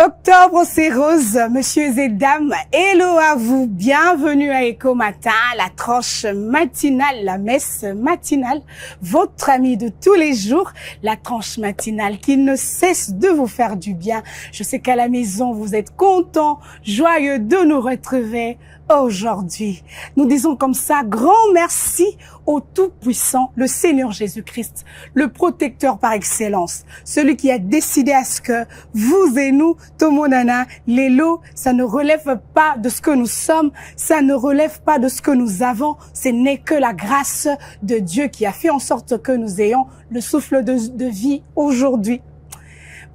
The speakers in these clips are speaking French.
Octobre, c'est rose, messieurs et dames. Hello à vous, bienvenue à Echo Matin, la tranche matinale, la messe matinale, votre ami de tous les jours, la tranche matinale qui ne cesse de vous faire du bien. Je sais qu'à la maison, vous êtes contents, joyeux de nous retrouver aujourd'hui. Nous disons comme ça, grand merci au Tout-Puissant, le Seigneur Jésus-Christ, le protecteur par excellence, celui qui a décidé à ce que vous et nous, Tomonana, Lélo, ça ne relève pas de ce que nous sommes, ça ne relève pas de ce que nous avons, ce n'est que la grâce de Dieu qui a fait en sorte que nous ayons le souffle de vie aujourd'hui.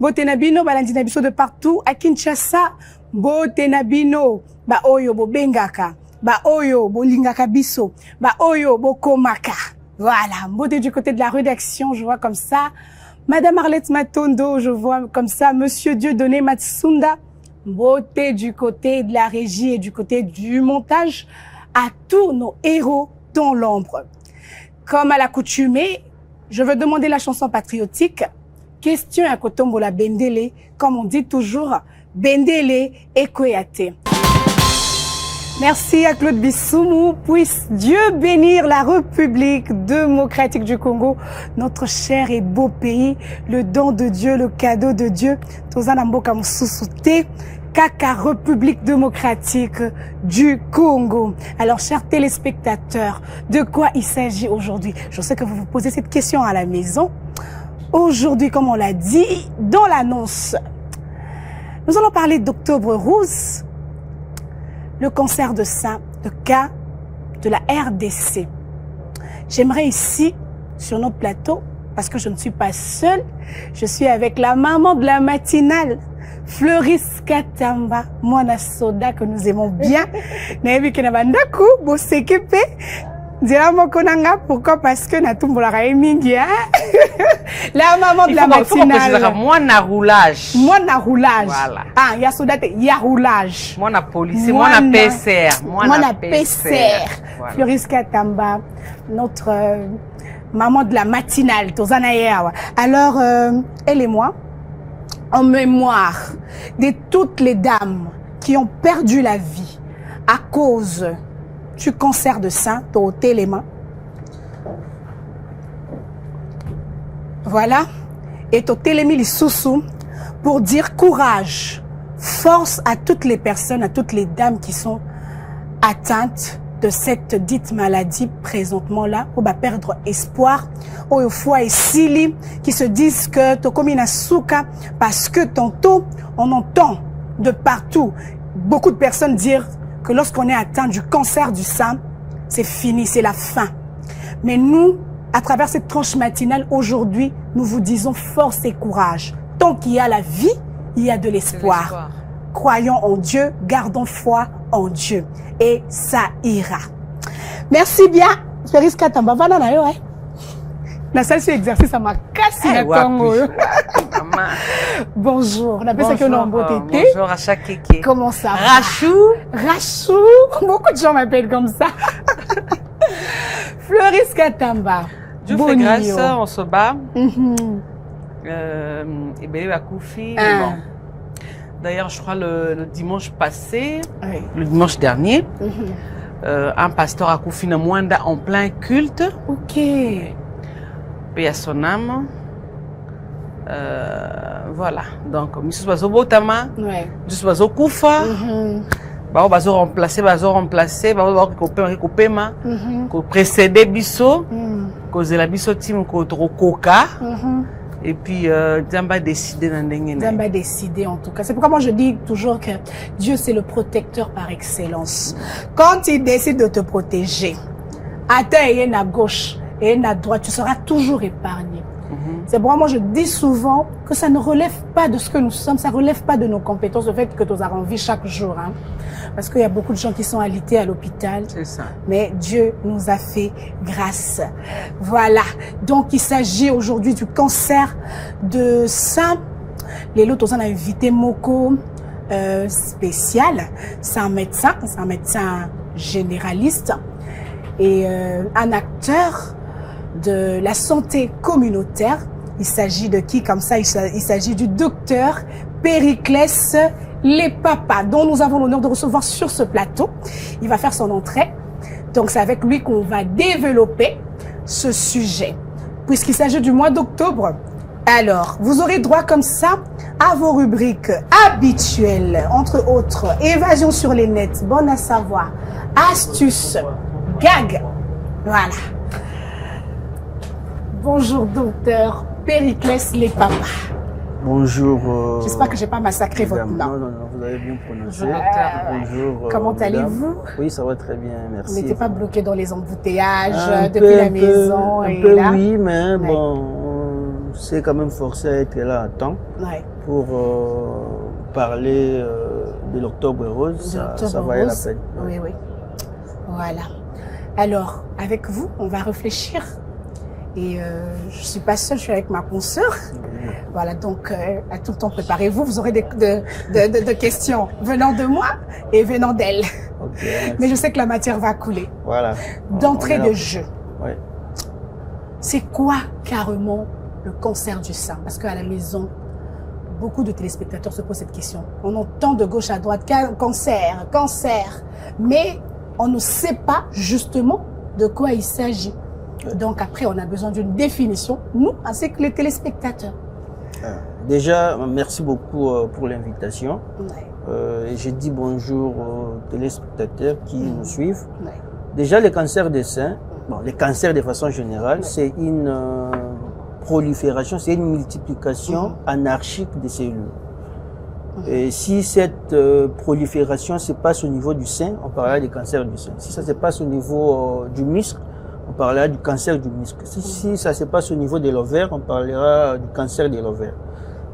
Botenabino, balandinabiso de partout, à Kinshasa, Botenabino, ba oyo bo bengaka, ba oyo bo lingaka biso, ba oyo bo komaka. Voilà, beauté du côté de la rédaction, je vois comme ça. Madame Arlette Matondo, je vois comme ça. Monsieur Dieudonné Matsunda, beauté du côté de la régie et du côté du montage, à tous nos héros dans l'ombre. Comme à l'accoutumée, je veux demander la chanson patriotique. Question à Kotombola Bendele, comme on dit toujours, Bendele et Koyate. Merci à Claude Bissoumou. Puisse Dieu bénir la République démocratique du Congo, notre cher et beau pays, le don de Dieu, le cadeau de Dieu. Tozanamboka Moussoussouté, Kaka République démocratique du Congo. Alors, chers téléspectateurs, de quoi il s'agit aujourd'hui? Je sais que vous vous posez cette question à la maison. Aujourd'hui, comme on l'a dit, dans l'annonce, nous allons parler d'Octobre Rose, le cancer de sein, le cas de la RDC. J'aimerais ici, sur notre plateau, parce que je ne suis pas seule, je suis avec la maman de la matinale, Fleuris Katamba, Mwana Soda, que nous aimons bien. Naebi Kenabandaku, Bosekepe, Dira Mokonanga, pourquoi? Parce que Natumbola Mingi, hein? La maman de la matinale. Moi, na roulage. Moi, na roulage. Voilà. Ah, il y a soldate, il y a roulage. Moi, na policier, moi, na PCR. Moi, na PCR. Voilà. Fleuris Katamba, notre maman de la matinale, Tozanaïa. Alors, elle et moi, en mémoire de toutes les dames qui ont perdu la vie à cause du cancer de sein, au téléma. Voilà. Et au télémi sous pour dire courage, force à toutes les personnes, à toutes les dames qui sont atteintes de cette dite maladie présentement là, on va perdre espoir, au fois et sili, qui se disent que Tokomina Souka, parce que tantôt on entend de partout beaucoup de personnes dire que lorsqu'on est atteint du cancer du sein, c'est fini, c'est la fin. Mais nous, à travers cette tranche matinale, aujourd'hui, nous vous disons force et courage. Tant qu'il y a la vie, il y a de l'espoir. Croyons en Dieu, gardons foi en Dieu. Et ça ira. Merci bien. Félix Katamba, va dans la yo, hein? La salle sur exercice, ça m'a cassé la Congo. Bonjour. On appelle ça que l'on beauté. Bonjour à chaque kéké. Comment ça va? Rachou. Rachou. Beaucoup de gens m'appellent comme ça. Fleuris Katamba. Dieu fait grâce, on se bat. Et bien, il a Koufi. Bon. D'ailleurs, je crois le dimanche passé, le dimanche dernier, un pasteur a Koufi na Mwanda en plein culte. Ok. Paix à son âme. Voilà. Donc, Monsieur Bazo Botama, Monsieur Bazo Koufa, Bazo remplacé, Kopema, ko précédé Bisso, cause la Bisso team ko Coca. Et puis, Djamba décidé dans le Djamba décidé en tout cas. C'est pourquoi moi je dis toujours que Dieu c'est le protecteur par excellence. Quand il décide de te protéger, à terre et à gauche et à droite, tu seras toujours épargné. C'est pourquoi moi je dis souvent que ça ne relève pas de ce que nous sommes, ça ne relève pas de nos compétences, le fait que nous avons envie chaque jour. Hein. Parce qu'il y a beaucoup de gens qui sont alités à l'hôpital. C'est ça. Mais Dieu nous a fait grâce. Voilà. Donc il s'agit aujourd'hui du cancer de sein. Les lots, on a invité Moko spécial. C'est un médecin généraliste et un acteur de la santé communautaire. Il s'agit de qui comme ça? Il s'agit du docteur Périclès Lepapa, dont nous avons l'honneur de recevoir sur ce plateau. Il va faire son entrée. Donc, c'est avec lui qu'on va développer ce sujet. Puisqu'il s'agit du mois d'octobre, alors, vous aurez droit comme ça à vos rubriques habituelles, entre autres, évasion sur les nets, bonne à savoir, astuces, gag. Voilà. Bonjour, docteur Périclès Lepapa. Bonjour. J'espère que je n'ai pas massacré votre nom. Non, vous avez bien prononcé. Bonjour. Comment allez-vous? Oui, ça va très bien, merci. Vous n'étiez pas bloqué dans les embouteillages depuis la maison et là? Oui, mais bon, c'est quand même forcé à être là à temps pour parler de l'Octobre Rose. Ça valait la peine. Oui, oui. Voilà. Alors, avec vous, on va réfléchir. Et je ne suis pas seule, je suis avec ma consoeur. Voilà, donc à tout le temps, préparez-vous. Vous aurez de questions venant de moi et venant d'elle. Okay, mais je sais que la matière va couler. Voilà. D'entrée de jeu. Oui. C'est quoi carrément le cancer du sein? Parce qu'à la maison, beaucoup de téléspectateurs se posent cette question. On entend de gauche à droite cancer, cancer. Mais on ne sait pas justement de quoi il s'agit. Donc après, on a besoin d'une définition, nous, ainsi que les téléspectateurs. Déjà, merci beaucoup pour l'invitation. J'ai dit bonjour aux téléspectateurs qui nous suivent. Déjà, le cancer des seins, bon, les cancers de façon générale, c'est une prolifération, c'est une multiplication anarchique des cellules. Et si cette prolifération se passe au niveau du sein, on parlera du cancer du sein. Si ça se passe au niveau du muscle, on parlera du cancer du muscle. Si ça se passe au niveau de l'ovaire, on parlera du cancer de l'ovaire.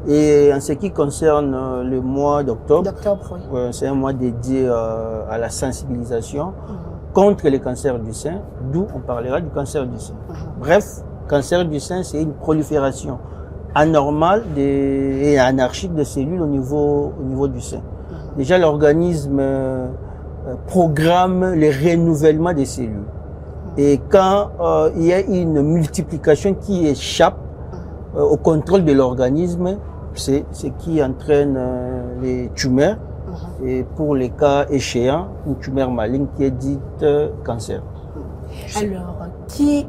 Et en ce qui concerne le mois d'octobre, c'est un mois dédié à la sensibilisation contre les cancers du sein, d'où on parlera du cancer du sein. Bref, cancer du sein, c'est une prolifération anormale et anarchique de cellules au niveau du sein. Déjà, l'organisme programme le renouvellement des cellules. Et quand il y a une multiplication qui échappe au contrôle de l'organisme, c'est ce qui entraîne les tumeurs. Et pour les cas échéants, une tumeur maligne qui est dite cancer. Alors, qui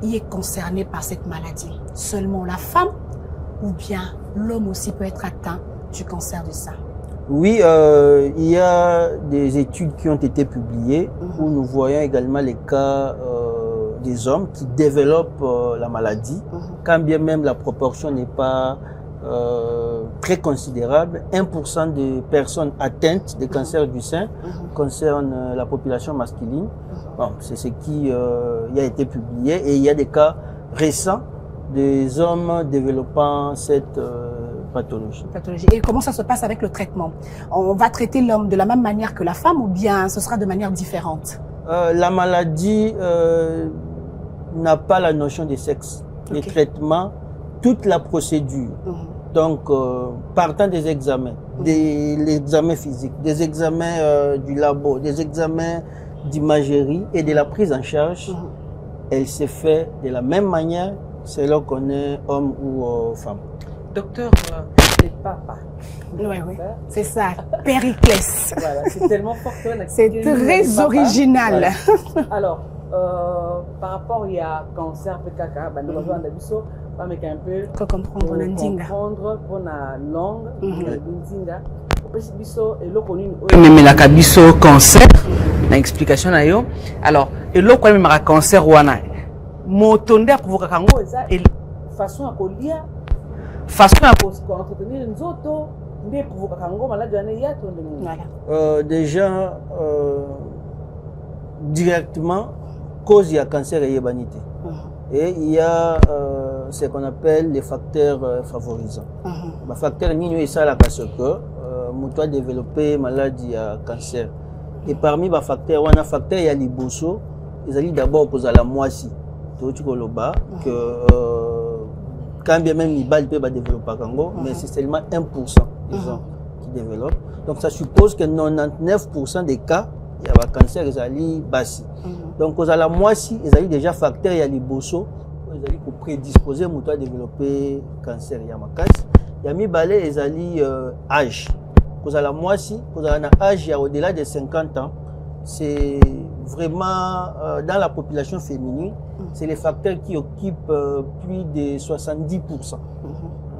y est concerné par cette maladie? Seulement la femme ou bien l'homme aussi peut être atteint du cancer du sein? Oui, il y a des études qui ont été publiées où nous voyons également les cas des hommes qui développent la maladie, quand bien même la proportion n'est pas très considérable. 1% des personnes atteintes de cancer du sein concerne la population masculine. Bon, c'est ce qui a été publié et il y a des cas récents des hommes développant cette pathologie. Et comment ça se passe avec le traitement? On va traiter l'homme de la même manière que la femme ou bien ce sera de manière différente? La maladie n'a pas la notion de sexe. Le traitement, toute la procédure. Donc, partant des examens, des examens physiques, des examens du labo, des examens d'imagerie et de la prise en charge, elle se fait de la même manière selon qu'on est homme ou femme. Docteur Lepapa. Oui, c'est ça, Périclès. Voilà, c'est tellement fort. C'est très original. Voilà. Alors, par rapport il y a cancer, PKK, nous avons un abisso, mais un peu pour comprendre pour la langue, ndinga. Mais la kabiso cancer, na explication na yo. Alors, et l'autre quand même un cancer wana. Motonde provoque kango ça et façon à colia, façon à entretenir les autres, mais provoque kango malade wana ya voilà. Déjà directement cause il y a cancer et banité. Et il y a ce qu'on appelle les facteurs favorisants. Les facteurs ni ça la parce que mutu a développé maladie à cancer. Et parmi les facteurs, on a facteur il y a liboso, ils allaient d'abord cause à la moisi. Tu vois là que quand bien même il peut développer Congo, mais c'est seulement 1% des gens qui développent. Donc ça suppose que 99% des cas il y a un cancer ils allaient bassi. Donc cause à la moisi, ils allaient déjà facteur il y a liboso pour prédisposer à développer cancer ya makasi ya mibale ezali âge kozala mwasi kozala na âge au-delà de 50 ans c'est vraiment dans la population féminine c'est les facteurs qui occupent plus de 70%.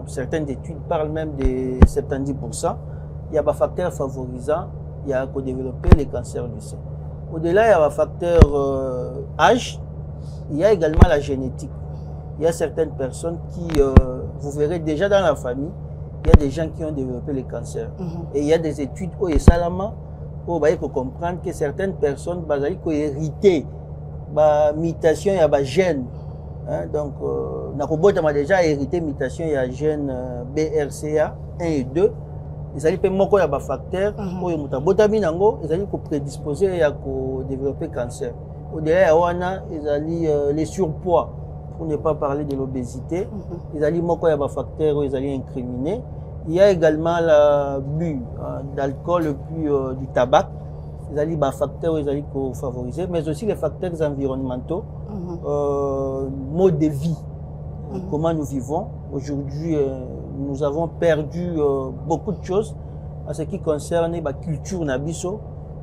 Certaines études parlent même de 70%. Il y a des facteurs favorisants, il y a qu'au développer les cancers du sein. Au-delà, il y a un facteur âge, il y a également la génétique. Il y a certaines personnes qui, vous verrez déjà dans la famille, il y a des gens qui ont développé les cancers. Et il y a des études où il faut comprendre que certaines personnes ont hérité la mutation, il y a des gènes. Donc, on a déjà hérité mutation, il y a gène BRCA 1 et 2. Ils allaient payer beaucoup de facteurs pour prédisposer à développer cancer. Au-delà, ils allaient les surpoids, pour ne pas parler de l'obésité. Ils allaient beaucoup de facteurs, ils allaient incriminer. Il y a également l'abus d'alcool et puis du tabac. Ils allaient des facteurs, ils allaient favoriser, mais aussi les facteurs environnementaux, mode de vie, comment nous vivons. Aujourd'hui, nous avons perdu beaucoup de choses en ce qui concerne la culture nabiso.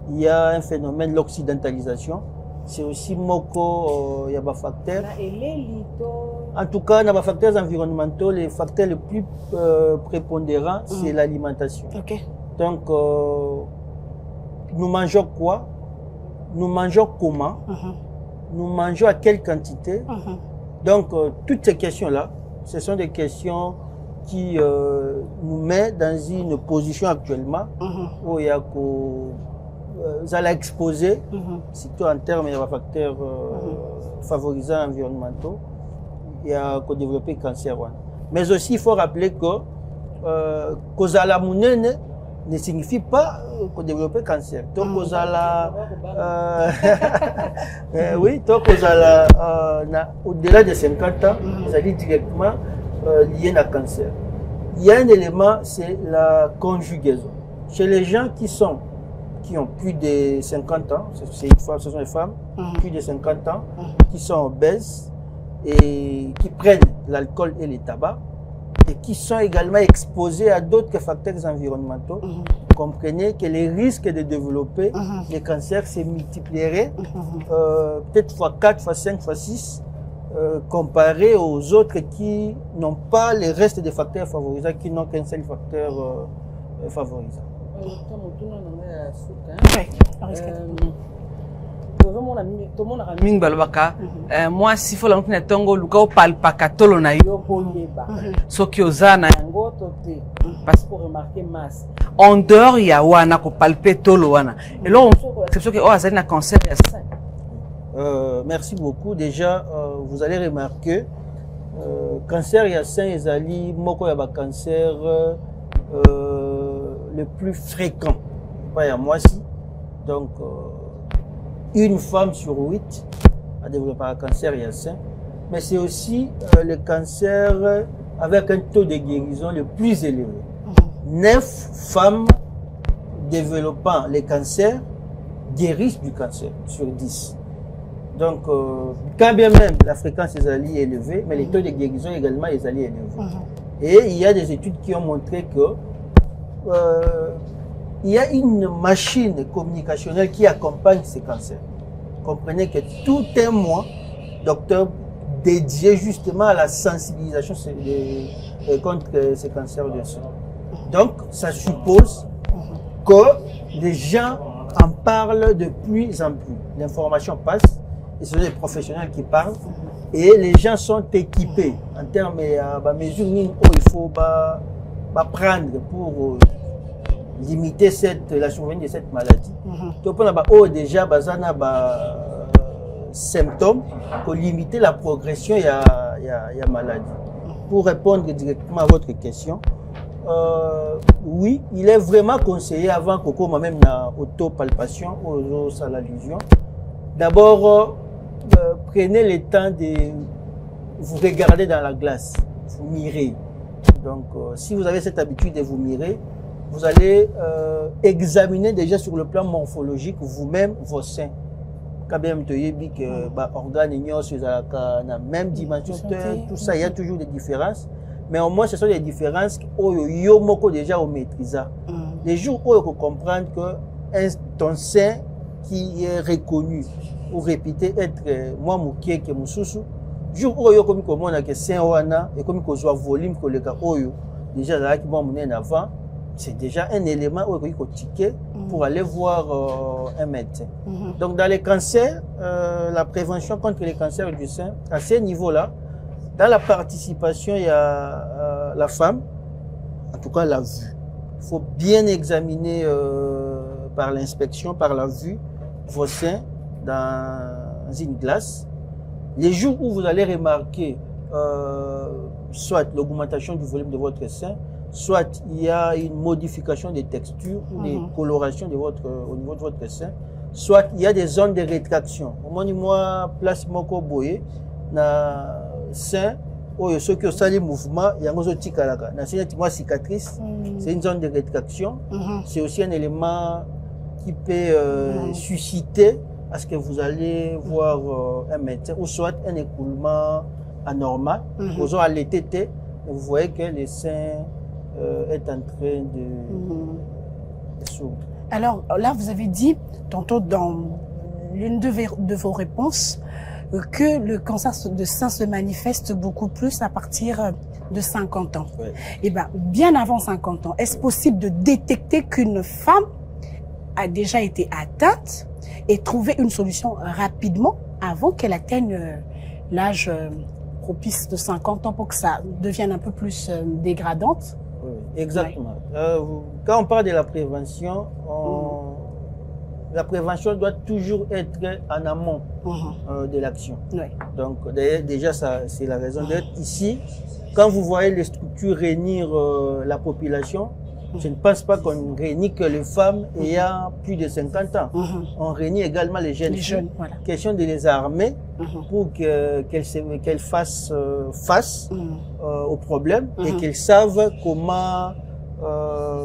Il y a un phénomène, l'occidentalisation. C'est aussi il y a des facteurs. En tout cas, dans les facteurs environnementaux, les facteurs les plus prépondérants, c'est l'alimentation. Donc, nous mangeons quoi? Nous mangeons comment? Nous mangeons à quelle quantité? Donc, toutes ces questions-là, ce sont des questions qui nous mettent dans une position actuellement où il y a vous allez exposer, surtout en termes de facteurs favorisants environnementaux, il y a qu'au développer le cancer. Mais aussi, il faut rappeler que Kozala Mounene ne signifie pas qu'on développe le cancer. Donc, oui, donc au-delà de 50 ans, ça dit directement lié à cancer. Il y a un élément, c'est la conjugaison. Chez les gens qui ont plus de 50 ans, ce sont les femmes, plus de 50 ans, qui sont obèses et qui prennent l'alcool et le tabac, et qui sont également exposés à d'autres facteurs environnementaux, comprenez que les risques de développer les cancers se multiplieraient peut-être fois 4, fois 5, fois 6, comparé aux autres qui n'ont pas les restes des facteurs favorisants, qui n'ont qu'un seul facteur favorisant. Moi si faut la na tongo luka o palpaka tolo na yo koyeba soki ozana yango to te parce que remarquer masse en dehors ya wana ko palper tolo wana et là on exception que azali na cancer ya sein. Merci beaucoup. Déjà vous allez remarquer cancer ya sein ezali moko ya ba cancer le plus fréquent pas ya moisi. Donc une femme sur 8 a développé un cancer et un sein, mais c'est aussi le cancer avec un taux de guérison le plus élevé. 9 femmes développant le cancer guérissent du cancer sur 10. Donc, quand bien même la fréquence est élevée, mais les taux de guérison également est élevé. Et il y a des études qui ont montré que il y a une machine communicationnelle qui accompagne ces cancers. Comprenez que tout un mois, docteur dédié justement à la sensibilisation contre ces cancers de sein. Donc, ça suppose que les gens en parlent de plus en plus. L'information passe, et ce sont des professionnels qui parlent, et les gens sont équipés en termes de mesures qu'il faut prendre pour limiter la survenue de cette maladie. Donc, on a déjà symptômes pour limiter la progression de la maladie. Pour répondre directement à votre question, oui, il est vraiment conseillé avant qu'on ait même la autopalpation ou à l'allusion. D'abord, prenez le temps de vous regarder dans la glace, vous mirer. Donc, si vous avez cette habitude de vous mirer, vous allez examiner déjà sur le plan morphologique vous-même vos seins. quand même tu dis que organes sur la même dimension, tout ça, il y a toujours des différences. Mais au moins, ce sont des différences yo moko déjà au maîtrisa. Les jours où on comprend que ton sein qui est reconnu ou répété être moi mouké que mususu, jour où yo comme comment que sein wana et comme qu'on soit volume que le cas oyo déjà là qui vont mener en avant, c'est déjà un élément où il faut ticket pour aller voir un médecin. Donc dans les cancers, la prévention contre les cancers du sein, à ce niveau-là, dans la participation, il y a la femme, en tout cas la vue. Il faut bien examiner par l'inspection, par la vue, vos seins dans une glace. Les jours où vous allez remarquer soit l'augmentation du volume de votre sein, soit il y a une modification des textures, des colorations au niveau de votre sein, soit il y a des zones de rétraction. Au moins, moi, place moko boye, na sein, ceux qui ont sali mouvement, il y a un autre cicatrice, c'est une zone de rétraction. C'est aussi un élément qui peut susciter à ce que vous allez voir un médecin, ou soit un écoulement anormal. Vous avez allaité, vous voyez que le sein est en train de s'ouvrir. Alors là, vous avez dit tantôt dans l'une de vos réponses que le cancer de sein se manifeste beaucoup plus à partir de 50 ans. Oui. Et bien avant 50 ans, est-ce possible de détecter qu'une femme a déjà été atteinte et trouver une solution rapidement avant qu'elle atteigne l'âge propice de 50 ans pour que ça devienne un peu plus dégradante? Oui, exactement. Ouais. Quand on parle de la prévention, la prévention doit toujours être en amont de l'action. Oui. Donc, déjà, c'est la raison d'être ici. Quand vous voyez les structures réunir la population, je ne pense pas qu'on réunit que les femmes ayant plus de 50 ans. On réunit également les jeunes filles. Voilà. Question de les armer pour qu'elles fassent face aux problèmes et qu'elles savent comment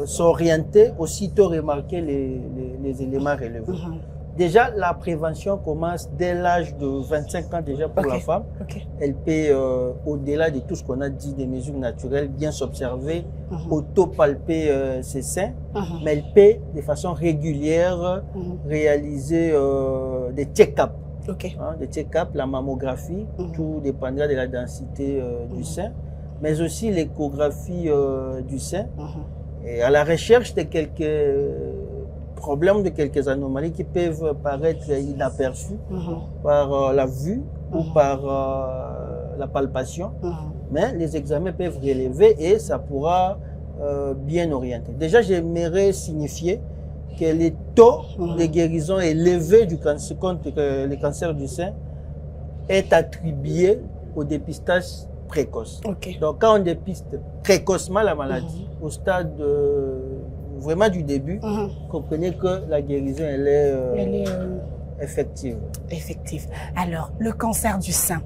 s'orienter, aussitôt remarquer les éléments relevés. Déjà, la prévention commence dès l'âge de 25 ans déjà pour la femme. Elle peut, au-delà de tout ce qu'on a dit, des mesures naturelles, bien s'observer, auto-palper ses seins, mais elle peut, de façon régulière, réaliser des check-up. Des check-up, la mammographie, tout dépendra de la densité du sein, mais aussi l'échographie du sein, et à la recherche de quelques problèmes, de quelques anomalies qui peuvent paraître inaperçues par la vue ou par la palpation, mais les examens peuvent relever et ça pourra bien orienter. Déjà, j'aimerais signifier que les taux de guérison élevés du cancer contre le cancer du sein est attribué au dépistage précoce. Donc, quand on dépiste précocement la maladie, au stade vraiment du début, comprenez que la guérison, elle est effective. Effective. Alors, le cancer du sein,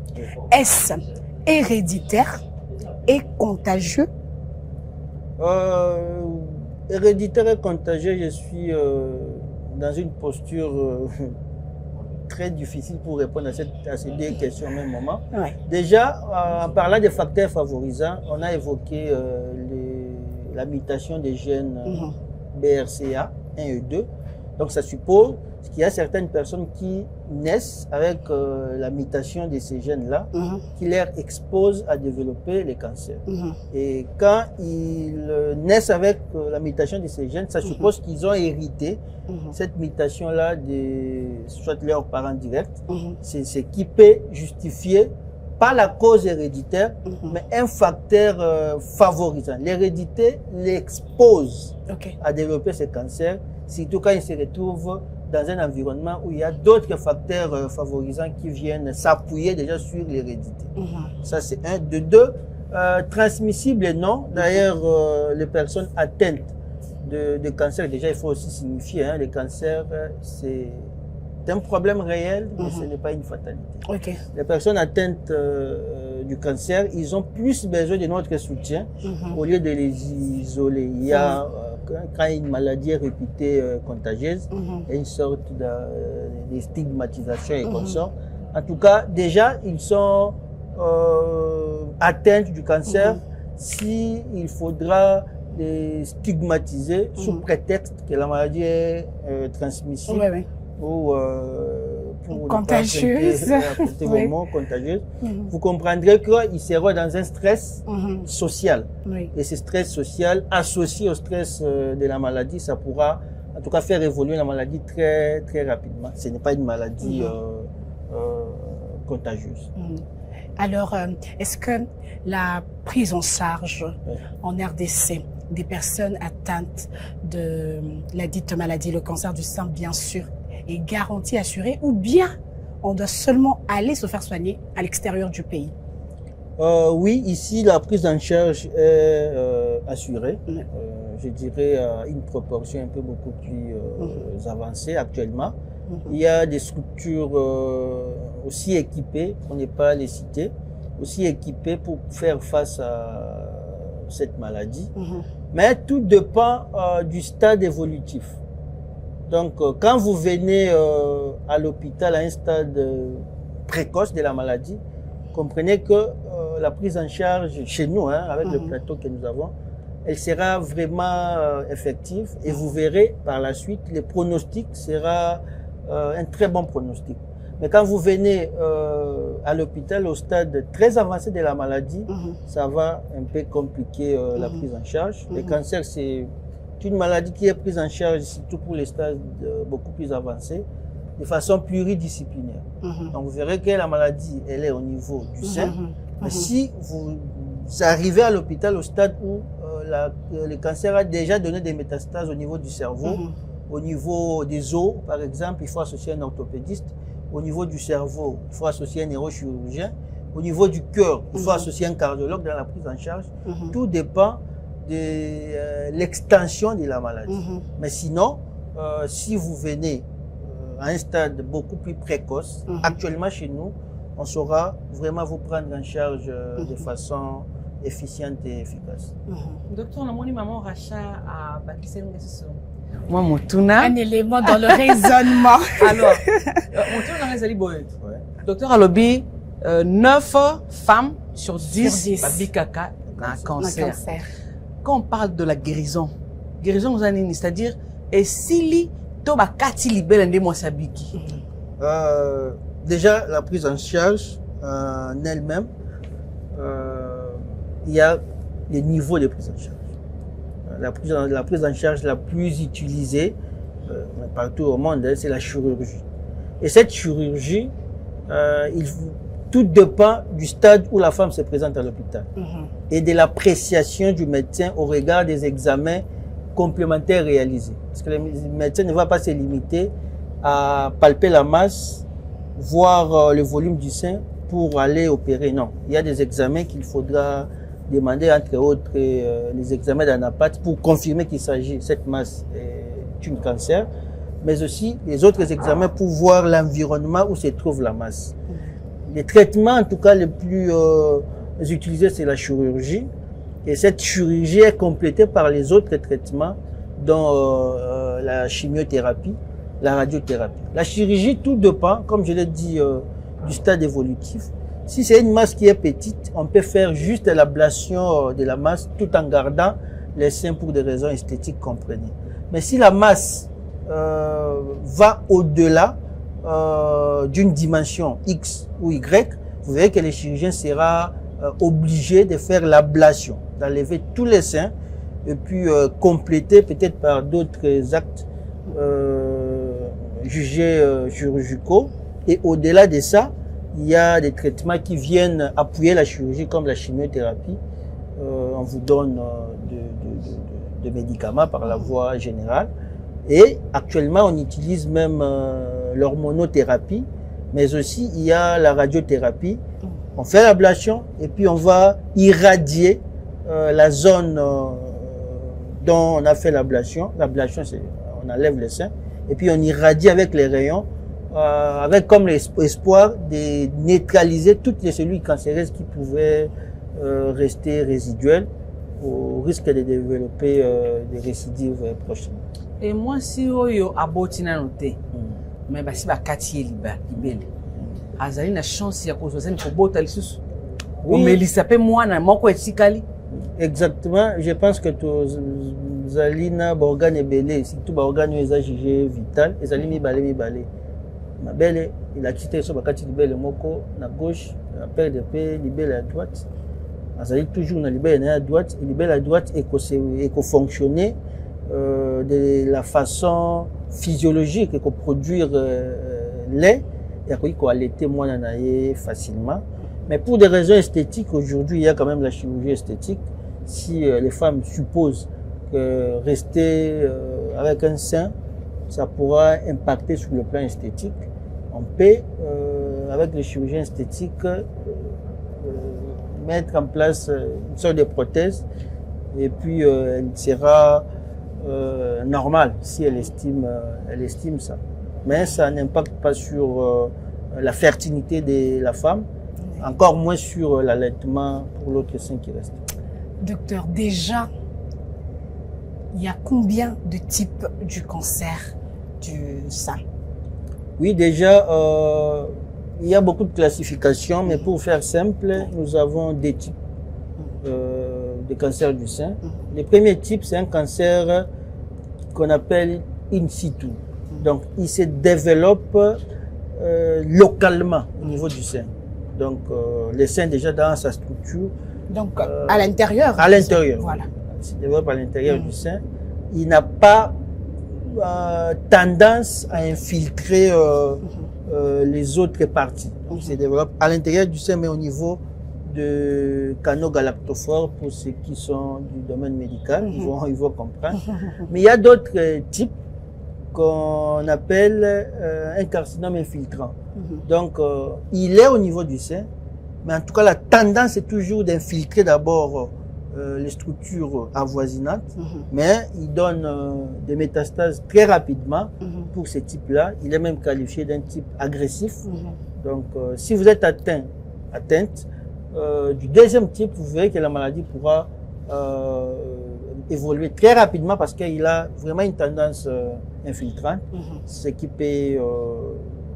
est-ce héréditaire et contagieux? Héréditaire et contagieux, je suis dans une posture très difficile pour répondre à ces deux questions au même moment. Déjà, en parlant des facteurs favorisants, on a évoqué la mutation des gènes BRCA 1 et 2. Donc ça suppose qu'il y a certaines personnes qui naissent avec la mutation de ces gènes-là, qui leur expose à développer les cancers. Et quand ils naissent avec la mutation de ces gènes, ça suppose qu'ils ont hérité cette mutation-là de soit leurs parents directs. C'est ce qui peut justifier pas la cause héréditaire, mais un facteur favorisant. L'hérédité l'expose à développer ce cancer, surtout quand il se retrouve dans un environnement où il y a d'autres facteurs favorisants qui viennent s'appuyer déjà sur l'hérédité. Ça, c'est un. De deux, transmissible, non. D'ailleurs, les personnes atteintes de cancer, déjà, il faut aussi signifier, hein, les cancers, c'est un problème réel, mais ce n'est pas une fatalité. Les personnes atteintes du cancer, ils ont plus besoin de notre soutien au lieu de les isoler. Il y a quand une maladie est réputée contagieuse, il y a une sorte de stigmatisation et consorts. En tout cas, déjà, ils sont atteints du cancer si il faudra les stigmatiser sous prétexte que la maladie est transmissible ou contagieuse. Contagieuse. Vous comprendrez qu'ils seront dans un stress social. Et ce stress social associé au stress de la maladie, ça pourra en tout cas faire évoluer la maladie très, très rapidement. Ce n'est pas une maladie contagieuse. Alors, est-ce que la prise en charge en RDC des personnes atteintes de la dite maladie, le cancer du sein, bien sûr, est garantie, assurée, ou bien on doit seulement aller se faire soigner à l'extérieur du pays? Oui, ici, la prise en charge est assurée. Je dirais une proportion un peu beaucoup plus avancée actuellement. Il y a des structures aussi équipées, pour ne pas les citer, aussi équipées pour faire face à cette maladie. Mais tout dépend du stade évolutif. Donc, quand vous venez à l'hôpital à un stade précoce de la maladie, comprenez que la prise en charge chez nous, avec le plateau que nous avons, elle sera vraiment effective et vous verrez par la suite, le pronostic sera un très bon pronostic. Mais quand vous venez à l'hôpital au stade très avancé de la maladie, ça va un peu compliquer la prise en charge. Le cancer, c'est une maladie qui est prise en charge, surtout pour les stades beaucoup plus avancés, de façon pluridisciplinaire. Donc vous verrez que la maladie, elle est au niveau du sein. Mais si vous arrivez à l'hôpital au stade où le cancer a déjà donné des métastases au niveau du cerveau, au niveau des os, par exemple, il faut associer un orthopédiste. Au niveau du cerveau, il faut associer un neurochirurgien. Au niveau du cœur, il faut associer un cardiologue dans la prise en charge. Tout dépend de l'extension de la maladie. Mais sinon, si vous venez à un stade beaucoup plus précoce, actuellement chez nous, on saura vraiment vous prendre en charge de façon efficiente et efficace. Docteur, on a mon maman Racha à Bakissé Ngesso. Moi, Moutuna. Un élément dans le raisonnement. Alors, Moutuna dans les aliboïdes. Docteur Alobi, 9 femmes sur 10 babikaka na cancer. Quand on parle de la guérison, vous en avez, c'est-à-dire, et si toba kati libelle de Moussabiki. Déjà, la prise en charge en elle-même, il y a des niveaux de prise en charge. La prise en charge la plus utilisée partout au monde, c'est la chirurgie. Et cette chirurgie, tout dépend du stade où la femme se présente à l'hôpital et de l'appréciation du médecin au regard des examens complémentaires réalisés. Parce que le médecin ne va pas se limiter à palper la masse, voir le volume du sein pour aller opérer. Non, il y a des examens qu'il faudra demander, entre autres les examens d'anapathie pour confirmer qu'il s'agit, cette masse est un cancer, mais aussi les autres examens pour voir l'environnement où se trouve la masse. Les traitements, en tout cas, les plus utilisés, c'est la chirurgie. Et cette chirurgie est complétée par les autres traitements, dont la chimiothérapie, la radiothérapie. La chirurgie, tout dépend, comme je l'ai dit, du stade évolutif. Si c'est une masse qui est petite, on peut faire juste l'ablation de la masse tout en gardant les seins pour des raisons esthétiques, comprenez. Mais si la masse va au-delà d'une dimension X ou Y, vous verrez que le chirurgien sera obligé de faire l'ablation, d'enlever tous les seins et puis compléter peut-être par d'autres actes jugés chirurgicaux. Et au-delà de ça, il y a des traitements qui viennent appuyer la chirurgie comme la chimiothérapie. On vous donne des médicaments par la voie générale. Et actuellement, on utilise même l'hormonothérapie, mais aussi il y a la radiothérapie. On fait l'ablation et puis on va irradier la zone dont on a fait l'ablation. L'ablation, c'est on enlève les seins et puis on irradie avec les rayons, avec comme l'espoir de neutraliser toutes les cellules cancéreuses qui pouvaient rester résiduelles au risque de développer des récidives prochainement. Et moi, si oyo abotina noté, mais si bakati libele, azali na chance ya kozozani kobota lisusu. Oui. Omelisa pe mwana moko etikali. Exactement, je pense que Zalina organe belé, surtout organe eza jugé vital, ezali mibale. Ma belle, il a quitté so bakati libele moko na gauche, après de paix libele à droite. Azali toujours na libele à droite, et libele à droite éco fonctionner de la façon physiologique et produire lait et qu'on allaiter moi naie facilement. Mais pour des raisons esthétiques, aujourd'hui, il y a quand même la chirurgie esthétique. Si les femmes supposent que rester avec un sein, ça pourra impacter sur le plan esthétique, on peut, avec les chirurgiens esthétiques, mettre en place une sorte de prothèse et puis elle sera normale si elle estime ça. Mais ça n'impacte pas sur la fertilité de la femme, encore moins sur l'allaitement pour l'autre sein qui reste. Docteur, déjà, il y a combien de types du cancer du sein? Oui, déjà, il y a beaucoup de classifications, mais pour faire simple, nous avons des types de cancer du sein. Le premier type, c'est un cancer qu'on appelle in situ. Donc, il se développe localement au niveau du sein. Donc, le sein déjà dans sa structure. Donc, à l'intérieur. À l'intérieur. Voilà. Il se développe à l'intérieur du sein. Il n'a pas tendance à infiltrer les autres parties. Il se développe à l'intérieur du sein, mais au niveau de canaux galactophores pour ceux qui sont du domaine médical, ils vont comprendre. Mais il y a d'autres types qu'on appelle un carcinome infiltrant. Donc, il est au niveau du sein, mais en tout cas, la tendance est toujours d'infiltrer d'abord les structures avoisinantes, mais il donne des métastases très rapidement pour ce type-là. Il est même qualifié d'un type agressif. Donc, si vous êtes atteinte du deuxième type, vous verrez que la maladie pourra évoluer très rapidement parce qu'il a vraiment une tendance infiltrante, ce qui peut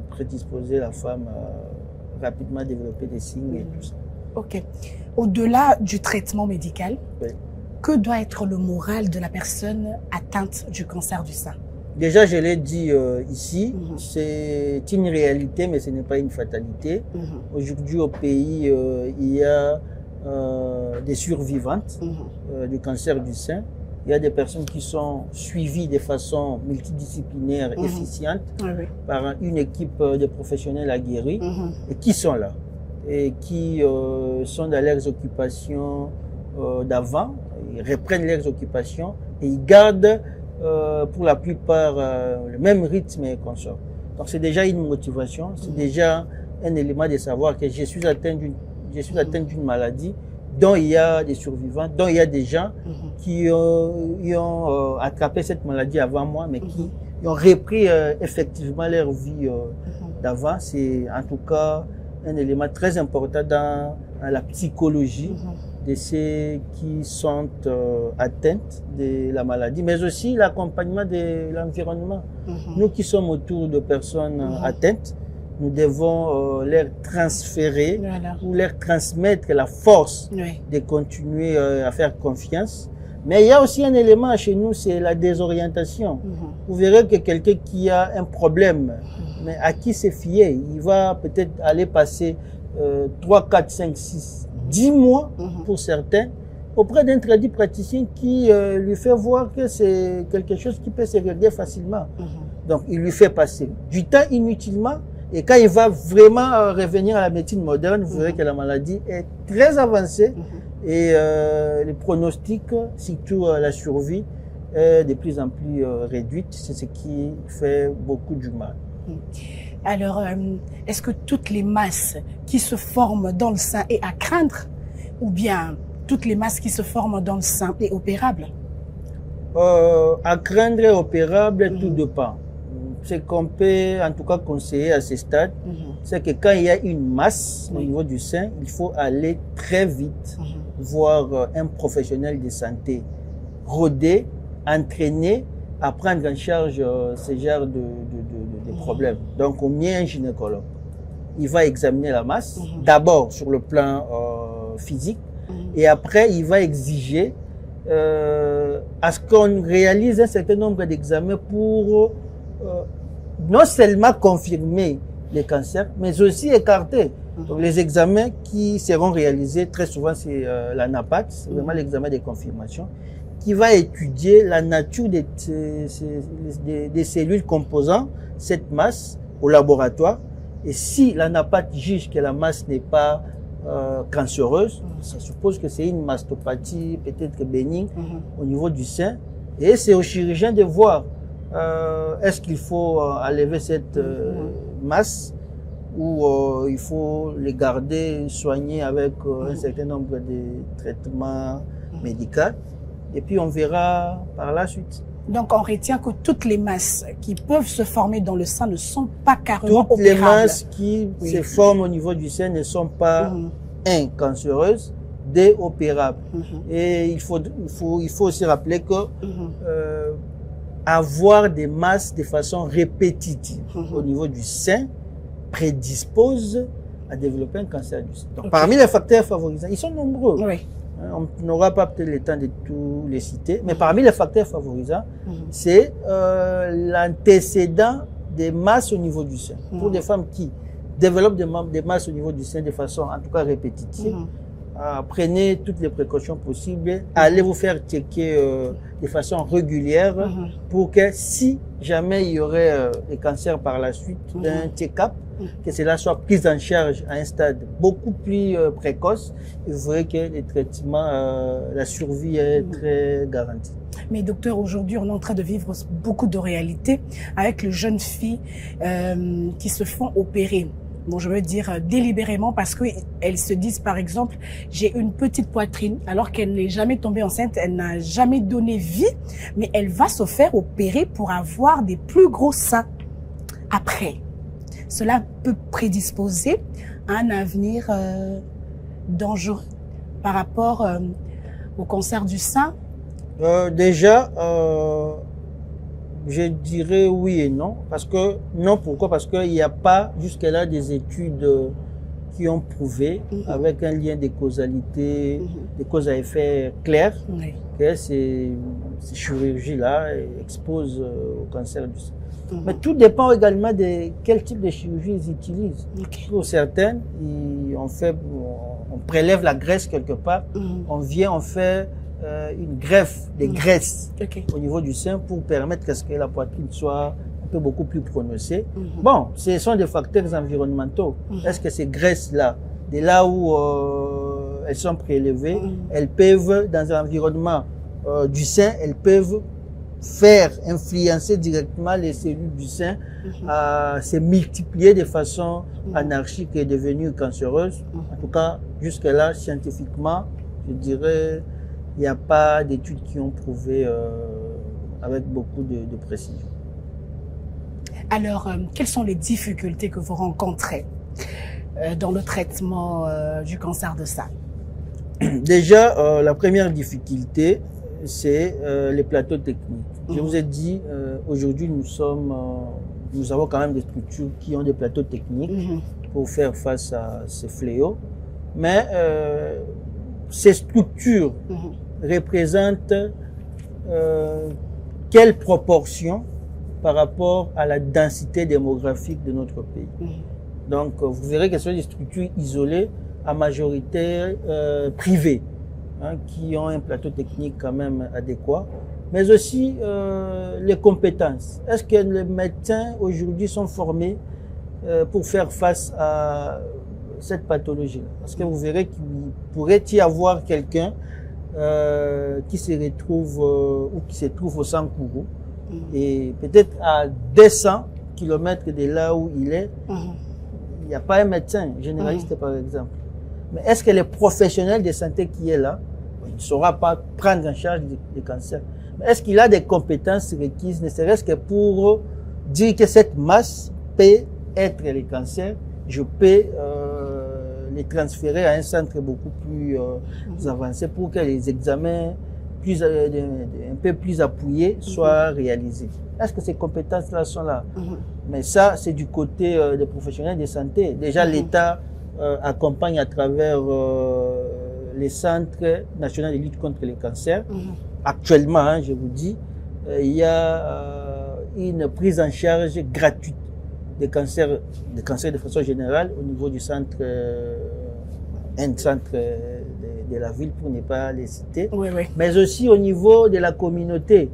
prédisposer la femme à rapidement développer des signes et tout ça. Ok. Au-delà du traitement médical, Oui. que doit être le moral de la personne atteinte du cancer du sein? Déjà, je l'ai dit ici, c'est une réalité, mais ce n'est pas une fatalité. Aujourd'hui, au pays, il y a des survivantes du cancer du sein. Il y a des personnes qui sont suivies de façon multidisciplinaire, efficiente, par une équipe de professionnels aguerris, et qui sont là, et qui sont dans leurs occupations d'avant, ils reprennent leurs occupations, et ils gardent pour la plupart le même rythme et consort. Donc c'est déjà une motivation, c'est déjà un élément de savoir que je suis atteint d'une maladie dont il y a des survivants, dont il y a des gens qui ont attrapé cette maladie avant moi, mais qui ont repris effectivement leur vie d'avant. C'est en tout cas un élément très important dans la psychologie de ceux qui sont atteints de la maladie, mais aussi l'accompagnement de l'environnement. Nous qui sommes autour de personnes atteintes, nous devons leur transférer ou leur transmettre la force de continuer à faire confiance. Mais il y a aussi un élément chez nous, c'est la désorientation. Vous verrez que quelqu'un qui a un problème, mais à qui se fier, il va peut-être aller passer 3, 4, 5, 6, 10 mois pour certains, auprès d'un praticien qui lui fait voir que c'est quelque chose qui peut se régler facilement. Donc, il lui fait passer du temps inutilement. Et quand il va vraiment revenir à la médecine moderne, vous verrez que la maladie est très avancée et les pronostics, surtout la survie, est de plus en plus réduite. C'est ce qui fait beaucoup du mal. Alors, est-ce que toutes les masses qui se forment dans le sein est à craindre ou bien toutes les masses qui se forment dans le sein est opérable? À craindre et opérable, tout dépend. Ce qu'on peut en tout cas conseiller à ce stade, c'est que quand il y a une masse au niveau du sein, il faut aller très vite voir un professionnel de santé rodé, entraîné à prendre en charge ce genre de problèmes. Donc, au mieux un gynécologue. Il va examiner la masse, d'abord sur le plan physique, et après, il va exiger à ce qu'on réalise un certain nombre d'examens pour non seulement confirmer les cancers, mais aussi écarter. Donc, les examens qui seront réalisés, très souvent, c'est la NAPAT, c'est vraiment l'examen de confirmation, qui va étudier la nature des cellules composant cette masse au laboratoire. Et si la NAPAT juge que la masse n'est pas cancéreuse, ça suppose que c'est une mastopathie peut-être bénigne au niveau du sein. Et c'est au chirurgien de voir est-ce qu'il faut enlever cette masse ou il faut les garder, soigner avec un certain nombre de traitements médicaux. Et puis on verra par la suite. Donc on retient que toutes les masses qui peuvent se former dans le sein ne sont pas carrément toutes opérables. Les masses qui se forment au niveau du sein ne sont pas cancéreuses, opérables. Et il faut aussi rappeler que avoir des masses de façon répétitive au niveau du sein prédispose à développer un cancer du sein. Donc, parmi les facteurs favorisants, ils sont nombreux. On n'aura pas peut-être le temps de tous les citer, mais parmi les facteurs favorisants, c'est l'antécédent des masses au niveau du sein. Pour des femmes qui développent des masses au niveau du sein de façon en tout cas répétitive, prenez toutes les précautions possibles, allez vous faire checker de façon régulière pour que si jamais il y aurait des cancers par la suite d'un check-up, que cela soit pris en charge à un stade beaucoup plus précoce, et vous verrez que les traitements, la survie est très garantie. Mais docteur, aujourd'hui, on est en train de vivre beaucoup de réalités avec les jeunes filles qui se font opérer. Bon, je veux dire délibérément parce qu'elles se disent, par exemple, j'ai une petite poitrine alors qu'elle n'est jamais tombée enceinte, elle n'a jamais donné vie, mais elle va se faire opérer pour avoir des plus gros seins après. Cela peut prédisposer à un avenir dangereux par rapport au cancer du sein. Déjà, je dirais oui et non. Parce que, non, pourquoi? Parce qu'il n'y a pas jusque-là des études qui ont prouvé, avec un lien de causalité, de cause à effet clair, que ces chirurgies-là exposent au cancer du sein. Mais tout dépend également de quel type de chirurgie ils utilisent. Pour certaines, on prélève la graisse quelque part, on fait une greffe des graisses au niveau du sein pour permettre à ce que la poitrine soit un peu beaucoup plus prononcée. Bon, ce sont des facteurs environnementaux. Est-ce que ces graisses-là, de là où elles sont prélevées, elles peuvent, dans un environnement du sein, elles peuvent faire influencer directement les cellules du sein à se multiplier de façon anarchique et devenue cancéreuse. En tout cas, jusque-là, scientifiquement, je dirais, il n'y a pas d'études qui ont prouvé avec beaucoup de précision. Alors, quelles sont les difficultés que vous rencontrez dans le traitement du cancer de sein? Déjà, la première difficulté, c'est les plateaux techniques. Je vous ai dit, aujourd'hui, nous avons quand même des structures qui ont des plateaux techniques pour faire face à ces fléaux. Mais ces structures représentent quelle proportion par rapport à la densité démographique de notre pays. Donc, vous verrez que ce sont des structures isolées, à majorité privées, qui ont un plateau technique quand même adéquat, mais aussi les compétences. Est-ce que les médecins aujourd'hui sont formés pour faire face à cette pathologie? Parce que vous verrez qu'il pourrait y avoir quelqu'un qui se retrouve ou qui se trouve au Sankourou et peut-être à 200 km de là où il est, il n'y a pas un médecin généraliste par exemple. Mais est-ce que les professionnels de santé qui est là, il ne saura pas prendre en charge des cancers? Mais est-ce qu'il a des compétences requises, ne serait-ce que pour dire que cette masse peut être les cancers, je peux les transférer à un centre beaucoup plus avancé pour que les examens un peu plus appuyés soient réalisés. Est-ce que ces compétences-là sont là? Mais ça, c'est du côté des professionnels de santé. Déjà, l'État accompagne à travers les centres nationaux de lutte contre les cancers. Actuellement, hein, je vous dis, il y a une prise en charge gratuite des cancers de façon générale au niveau du centre, un centre de la ville pour ne pas les citer, mais aussi au niveau de la communauté.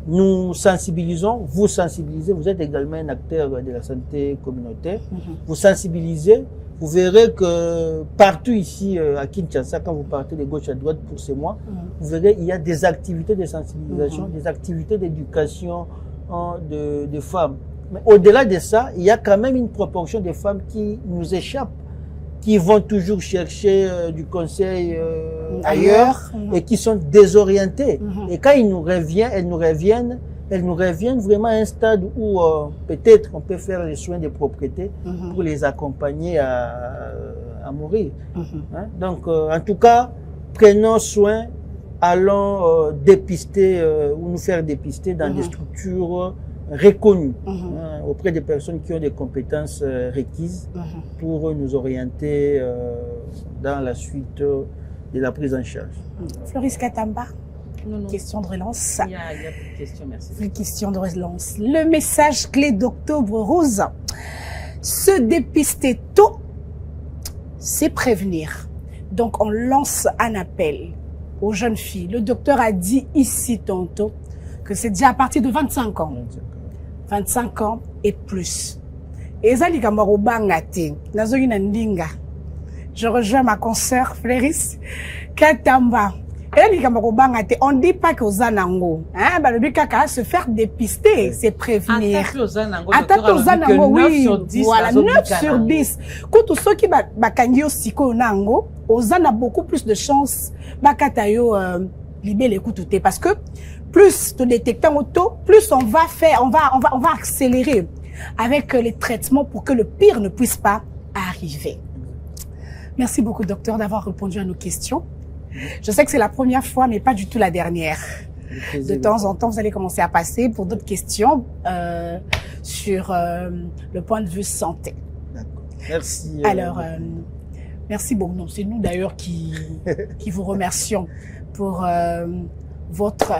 Nous sensibilisons, vous sensibilisez, vous êtes également un acteur de la santé communautaire, vous sensibilisez, vous verrez que partout ici à Kinshasa, quand vous partez de gauche à droite pour ces mois, vous verrez il y a des activités de sensibilisation, des activités d'éducation de femmes. Mais au-delà de ça, il y a quand même une proportion de femmes qui nous échappent, qui vont toujours chercher du conseil ailleurs et qui sont désorientées. Et quand elles nous reviennent vraiment à un stade où peut-être on peut faire les soins de propreté pour les accompagner à mourir. Hein? Donc, en tout cas, prenons soin, allons dépister ou nous faire dépister dans des structures reconnues auprès des personnes qui ont des compétences requises pour nous orienter dans la suite de la prise en charge. Floris Katamba, question de relance. Il y a plus de questions, merci. Plus de questions de relance. Le message clé d'Octobre Rose, se dépister tôt, c'est prévenir. Donc on lance un appel aux jeunes filles. Le docteur a dit ici tantôt que c'est déjà à partir de 25 ans. 25 ans et plus. Et ça, je rejoins ma consoeur Fleuris Katamba. On ne dit pas qu'aux anango, hein, se faire dépister, c'est prévenir. Attaque aux anango, oui, voilà, 9 sur 10. Quand tous ceux qui bakangio siko nango, aux a beaucoup plus de chances, bakatayo libérer les coups parce que plus de détectants auto, plus on va accélérer avec les traitements pour que le pire ne puisse pas arriver. Merci beaucoup, docteur, d'avoir répondu à nos questions. Je sais que c'est la première fois, mais pas du tout la dernière. De temps en temps, vous allez commencer à passer pour d'autres questions sur le point de vue santé. D'accord. Merci. Alors, merci beaucoup. Non, c'est nous d'ailleurs qui vous remercions pour votre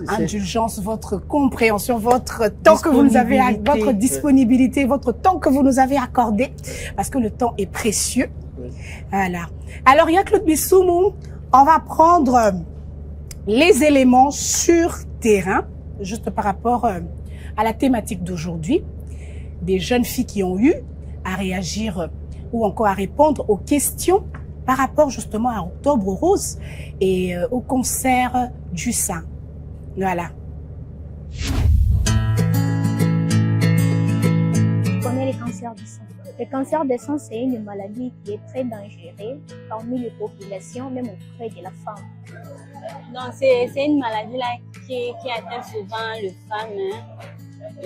indulgence, votre compréhension, votre temps que vous nous avez, votre disponibilité, votre temps que vous nous avez accordé, parce que le temps est précieux. Voilà. Alors, il y a Claude Bissoumou. On va prendre les éléments sur terrain, juste par rapport à la thématique d'aujourd'hui, des jeunes filles qui ont eu à réagir ou encore à répondre aux questions par rapport justement à Octobre Rose et au cancer du sein. Voilà. Je connais les cancers du sein. Le cancer du sein, c'est une maladie qui est très dangereuse parmi les populations, même auprès de la femme. Donc, c'est une maladie là qui atteint souvent les femmes. Hein.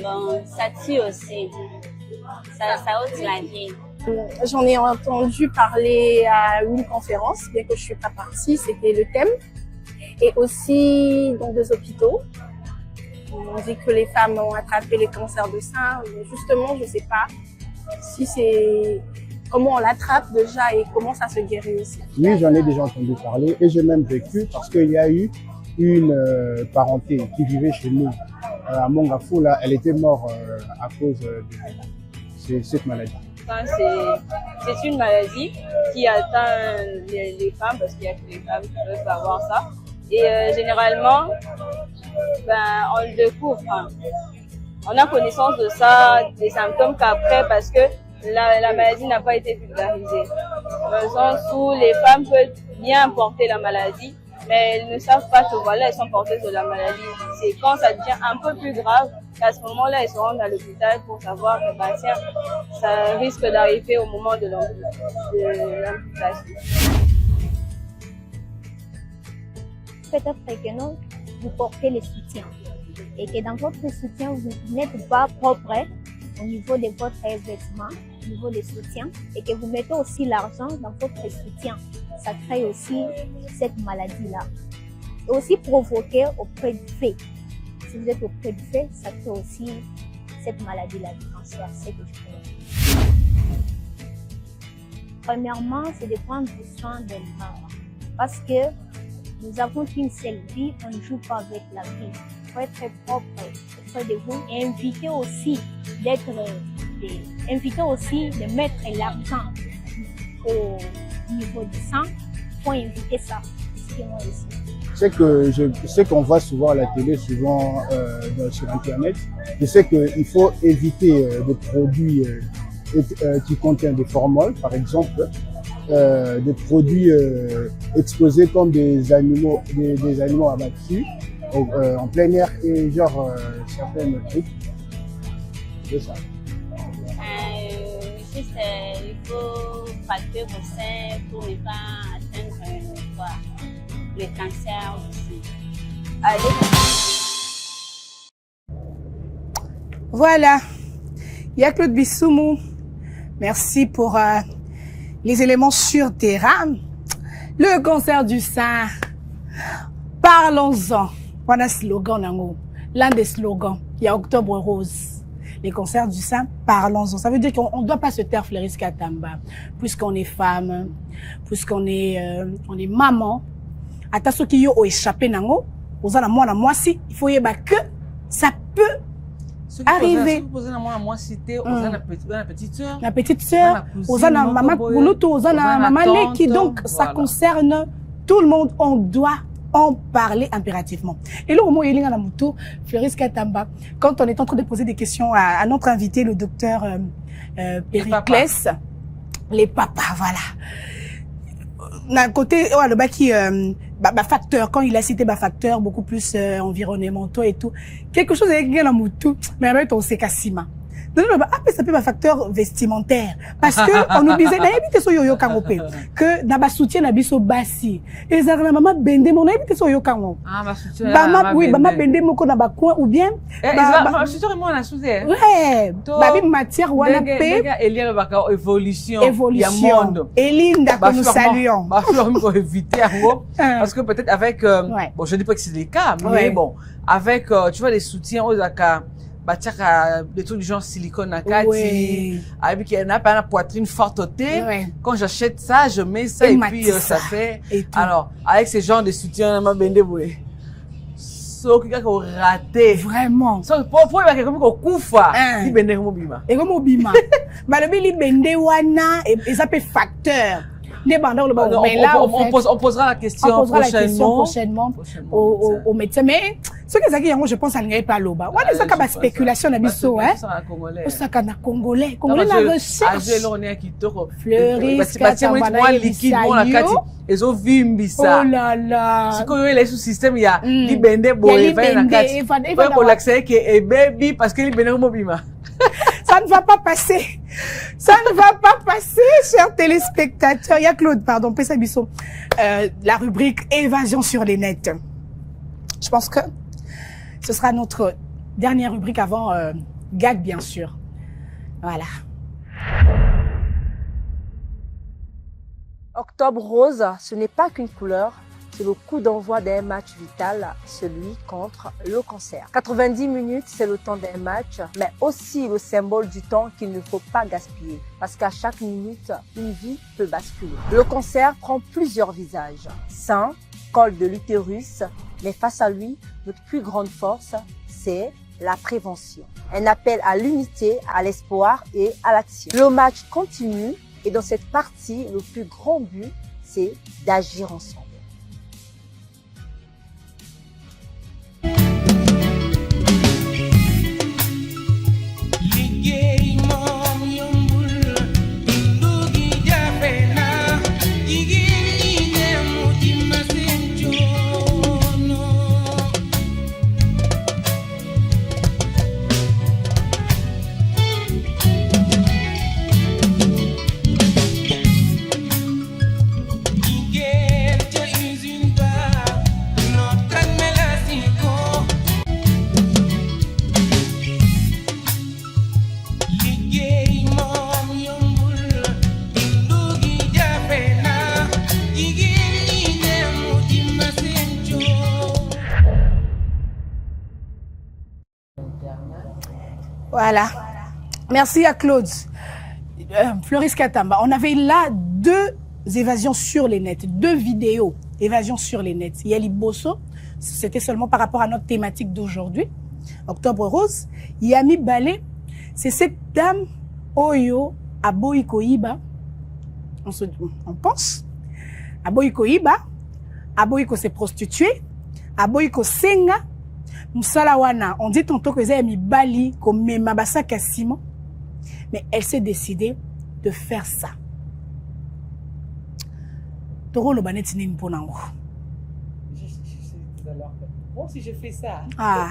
Bon, ça tue aussi. Ça ôte la vie. J'en ai entendu parler à une conférence, bien que je ne suis pas partie, c'était le thème. Et aussi dans des hôpitaux. On dit que les femmes ont attrapé les cancers de sein, mais justement, je ne sais pas si c'est comment on l'attrape déjà et comment ça se guérit aussi. Oui, j'en ai déjà entendu parler et j'ai même vécu parce qu'il y a eu une parenté qui vivait chez nous à Mongafou. Là, elle était morte à cause de cette maladie. C'est une maladie qui atteint les femmes parce qu'il y a que les femmes qui peuvent avoir ça. Et généralement, on le découvre. On a connaissance de ça, des symptômes qu'après, parce que la maladie n'a pas été vulgarisée. Dans le sens où les femmes peuvent bien porter la maladie, mais elles ne savent pas que voilà, elles sont porteuses de la maladie. C'est quand ça devient un peu plus grave qu'à ce moment-là, elles se rendent à l'hôpital pour savoir que tiens, ça risque d'arriver au moment de l'amputation. Peut-être que non, vous portez le soutien et que dans votre soutien, vous n'êtes pas propre au niveau de votre vêtement au niveau des soutiens et que vous mettez aussi l'argent dans votre soutien, ça crée aussi cette maladie-là. Et aussi provoquer auprès du fait. Si vous êtes auprès du fait, ça crée aussi cette maladie-là du cancer, c'est que je connais. Premièrement, c'est de prendre soin de maman. Parce que nous avons une seule vie, on ne joue pas avec la vie. Il faut être très propre auprès de vous et inviter aussi de mettre l'argent au niveau du sang. Il faut inviter ça. Je sais qu'on voit souvent à la télé, souvent sur Internet. Je sais qu'il faut éviter des produits qui contiennent des formols, par exemple, des produits exposés comme des animaux abattus en plein air et genre certaines trucs. C'est ça. Juste, il faut palper vos seins pour ne pas atteindre le cancer aussi. Allez. Voilà. Il y a Claude Bissoumou. Merci pour les éléments sur terrain. Le cancer du sein. Parlons-en. Voilà slogan nango. L'un des slogans. Il y a Octobre Rose. Les cancers du sein, parlons-en. Ça veut dire qu'on ne doit pas se taire Fleuris Katamba. Puisqu'on est femme, puisqu'on est maman. Ata soki yo échappé nango. Ozana mwana mwasi. Il faut yeba que ça peut arriver. La petite sœur, ozana maman Bouloutou, ozana maman Leki. Donc, ça concerne tout le monde. On doit en parler impérativement. Et là, au moment où il y a Fleuris Katamba, quand on est en train de poser des questions à notre invité, le docteur Périclès, les papas, voilà. D'un côté, le bas qui, facteur, quand il a cité facteur, beaucoup plus environnementaux et tout, quelque chose avec la moutou, mais avec on sait Kassima. Non, ça peut être un facteur vestimentaire. Parce que, on nous disait, n'habitez so yo kangope. Que, n'a soutien n'habiso bassi. Et ça, la maman bende, mon n'habitez so yo kango. Ah, ma soutien. Oui, maman bende, mon qu'on a coin, ou bien. Ma soutien, moi, on a soutien. Ouais. Babi matière, ou on a paix. Et lié le évolution. Évolution. Et Linda, que nous saluons. Bah, faut éviter, parce que peut-être avec, bon, je dis pas que c'est le cas, mais bon, avec, tu vois, les soutiens aux Aka, des trucs du genre silicone à Kati, avec une poitrine forte au thé. Quand j'achète ça, je mets ça et puis ça fait. Alors, avec ce genre de soutien, ma bende boué. So, quelqu'un qui a raté. Vraiment. So, pour quelqu'un qui a koufa, il bende comme bima. Et comme bima. Bah, le bili bende wana, et ça peut facteur. On posera la question prochainement au médecin. Mais ce que je pense à l'ingé pas l'oba. Ouais, ça comme spéculation na biso, hein. Ça kana congolais la recherche. Fleuris, Katamba liquide bon la kati. Ezo vimbisa. Oh là là. Si ko yo sous système il y a libende boye va na kati. Faut qu'on l'accès que est baby parce que libende mo bima. Ça ne va pas passer. Ça ne va pas passer, chers téléspectateurs. Il y a Claude, pardon, Pessa Bissot. La rubrique Évasion sur les nets. Je pense que ce sera notre dernière rubrique avant Gag, bien sûr. Voilà. Octobre Rose, ce n'est pas qu'une couleur. C'est le coup d'envoi d'un match vital, celui contre le cancer. 90 minutes, c'est le temps d'un match, mais aussi le symbole du temps qu'il ne faut pas gaspiller. Parce qu'à chaque minute, une vie peut basculer. Le cancer prend plusieurs visages. Sein, col de l'utérus, mais face à lui, notre plus grande force, c'est la prévention. Un appel à l'unité, à l'espoir et à l'action. Le match continue et dans cette partie, le plus grand but, c'est d'agir ensemble. Yeah. Voilà. Merci à Claude. Floris Katamba, on avait là 2 évasions sur les nets, 2 vidéos évasions sur les nets. Yali Bosso, c'était seulement par rapport à notre thématique d'aujourd'hui, Octobre Rose. Yami Balé, c'est cette dame Oyo Aboyi Koiba. On pense. Aboyi Koiba, Aboyi Ko s'est prostituée, Aboyi Ko Senga, Msalawana. On dit tantôt que c'est Yami Bali, comme Mabasa Kassimo. Mais elle s'est décidée de faire ça. Toro lo banet ni mponango. Moi aussi, je fais ça. Ah,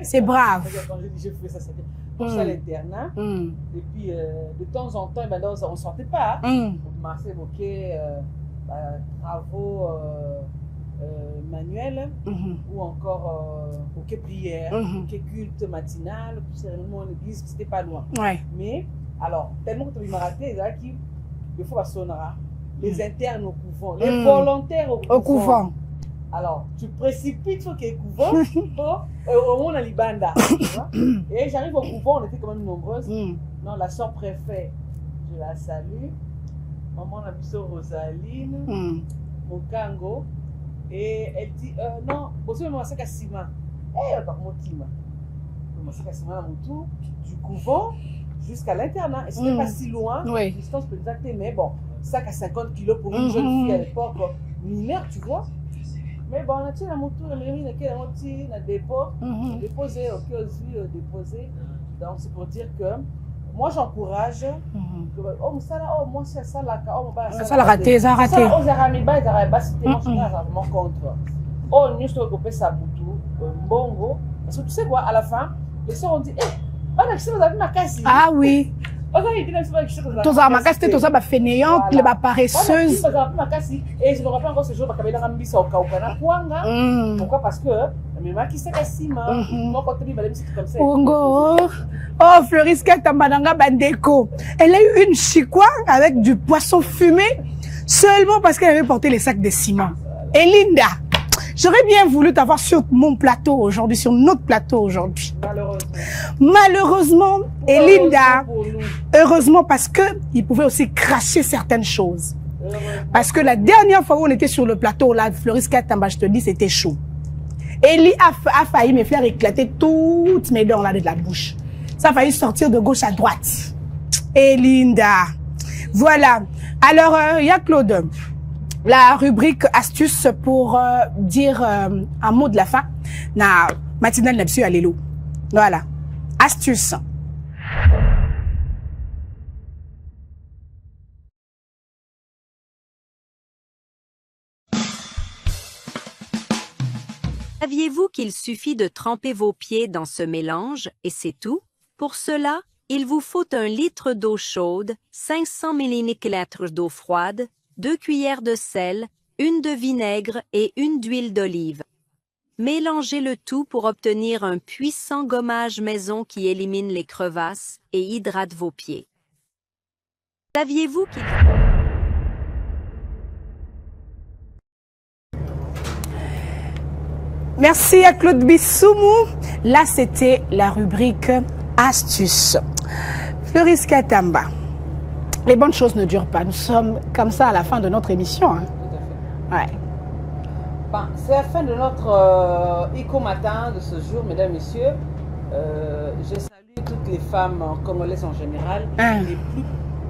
c'est brave. Quand je dis je fais ça, c'est pour ça l'internat. Et puis, de temps en temps, on ne sortait pas. On commençait à évoquer travaux manuels ou encore ok prière, ok culte matinal, cérémonie en église, c'était pas loin. Ouais. Mais, alors, tellement que tu m'as raté, il y a qui, il faut sonora. Les internes au couvent, les volontaires au couvent. Alors, tu précipites sur le couvent, au monde à Libanda. Et j'arrive au couvent, on était quand même nombreuses. Non, la sœur préfet, je la salue. Maman Nabiso Rosaline, Mokango. Et elle dit, non, vous avez commencé à Sima. Eh, on mon team. Commencé à Sima du couvent jusqu'à l'internat. Et ce n'est pas si loin, distance peut exacter, mais bon, sac à 50 kilos pour une jeune fille à l'époque, mineure, tu vois. Mais bon, on a tiré la moto, on a mis la moto, on a déposé, déposé. Donc c'est pour dire que moi j'encourage. Oh, ça là, oh, moi c'est ça là, oh, ça l'a raté, ça a raté. Ça, aux Aramiba, ils n'arrivent pas, c'était moi, je suis vraiment contre. Oh, nous, je te recopais ça, Boutou, Mbongo. Parce que tu sais quoi, à la fin, les soeurs ont dit, eh, on a vous avez ma casse. Ah oui. Tous à ma casse, tous à ma fainéante, les paresseuses. Et je me rappelle encore ce jour, parce que pourquoi? Parce que mais ma qui s'est cassée, moi quand tu m'as dit comme ça. Oh, Floris Katamba Bandeko. Elle a eu une chikwa avec du poisson fumé seulement parce qu'elle avait porté les sacs de ciment. Et Linda, j'aurais bien voulu t'avoir sur mon plateau aujourd'hui, sur notre plateau aujourd'hui. Malheureusement, et Linda, heureusement parce que il pouvait aussi cracher certaines choses. Parce que la dernière fois où on était sur le plateau, là, Floris Katamba, je te dis, c'était chaud. Eli a failli me faire éclater toutes mes dents là de la bouche. Ça a failli sortir de gauche à droite. Et Linda. Voilà. Alors, il y a Claude. La rubrique astuce pour dire un mot de la fin. Na matinale n'a pas allélo. Voilà. Astuce. Saviez-vous qu'il suffit de tremper vos pieds dans ce mélange et c'est tout? Pour cela, il vous faut 1 litre d'eau chaude, 500 ml d'eau froide, 2 cuillères de sel, 1 de vinaigre et 1 d'huile d'olive. Mélangez le tout pour obtenir un puissant gommage maison qui élimine les crevasses et hydrate vos pieds. Saviez-vous qu'il... Merci à Claude Bissoumou. Là, c'était la rubrique astuce. Floris Katamba. Les bonnes choses ne durent pas. Nous sommes comme ça à la fin de notre émission. Hein. Tout à fait. Ouais. Bon, c'est la fin de notre éco-matin de ce jour, mesdames, messieurs. Je salue toutes les femmes congolaises en général, et plus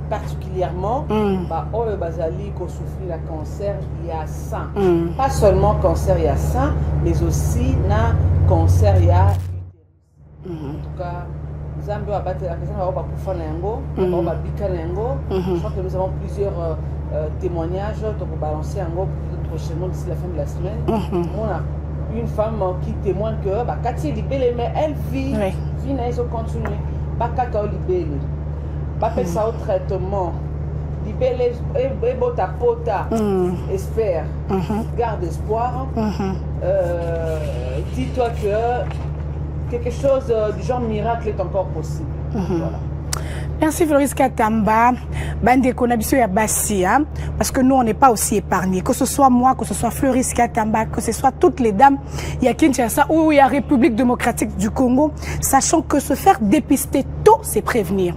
particulièrement Oyo Bazali qui souffre de cancer il y a sein. Pas seulement cancer il y a sein, mais aussi na cancer il y a en tout cas Zambie va battre la question va pas na yango va bika na yango. Je crois que nous avons plusieurs témoignages pour balancer yango prochainement d'ici la fin de la semaine. On a une femme qui témoigne que Kati libérée mais elle vit na ils ont continué pas Kaka libérée. Pas faire ça au traitement. Libéré, bota pota, espère, garde espoir. Dis-toi que quelque chose du genre miracle est encore possible. Voilà. Merci Floris Katamba, Bande Konabiso ya Bassi, hein, parce que nous on n'est pas aussi épargnés. Que ce soit moi, que ce soit Floris Katamba, que ce soit toutes les dames, il y a Kinshasa ou il y a République démocratique du Congo, sachant que se faire dépister tôt, c'est prévenir.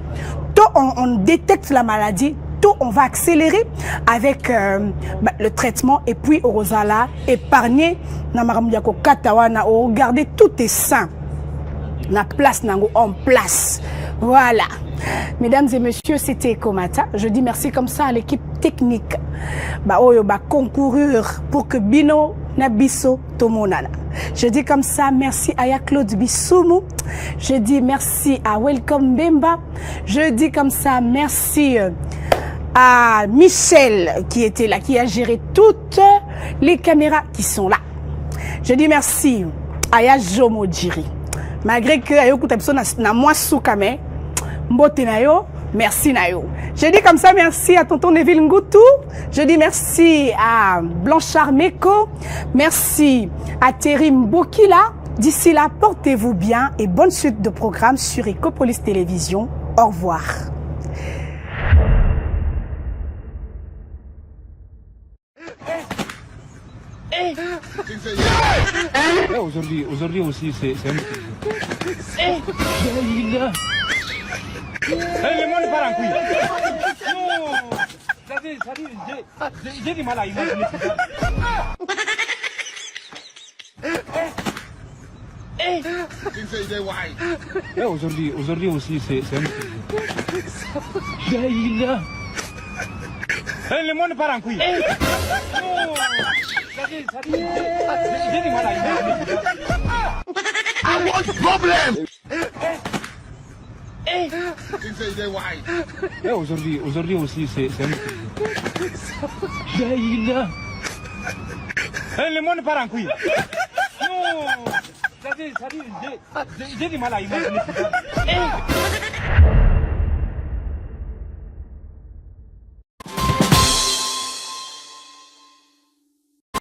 Tôt on détecte la maladie, tôt on va accélérer avec le traitement et puis au Rosala, épargner, Namaramdiako Katawana, regarder tout est sain. La place nango en place. Voilà. Mesdames et messieurs, c'était Ekomata. Je dis merci comme ça à l'équipe technique. Oyo ba concourir pour que Bino Nabiso Tomonana. Je dis comme ça merci à Claude Bissoumou. Je dis merci à Welcome Bemba. Je dis comme ça merci à Michel qui était là, qui a géré toutes les caméras qui sont là. Je dis merci à Yajomo Djiri. Malgré que ayo kutabso na moi soukame mbote na yo, merci na yo. Je dis comme ça merci à tonton Neville Ngoutou, je dis merci à Blanchard Meko, merci à Terry Mbokila. D'ici là, portez-vous bien et bonne suite de programmes sur Ecopolis Télévision. Au revoir. Aujourd'hui aussi, c'est un petit le monde part en couille. Non, j'ai du mal à imaginer ça. Aujourd'hui aussi, c'est un petit le monde part en couille. Non, j'ai du mal à imaginer ça. Problème. Aujourd'hui aussi, c'est un petit le monde part en couille. Non, j'ai du mal à imaginer ça.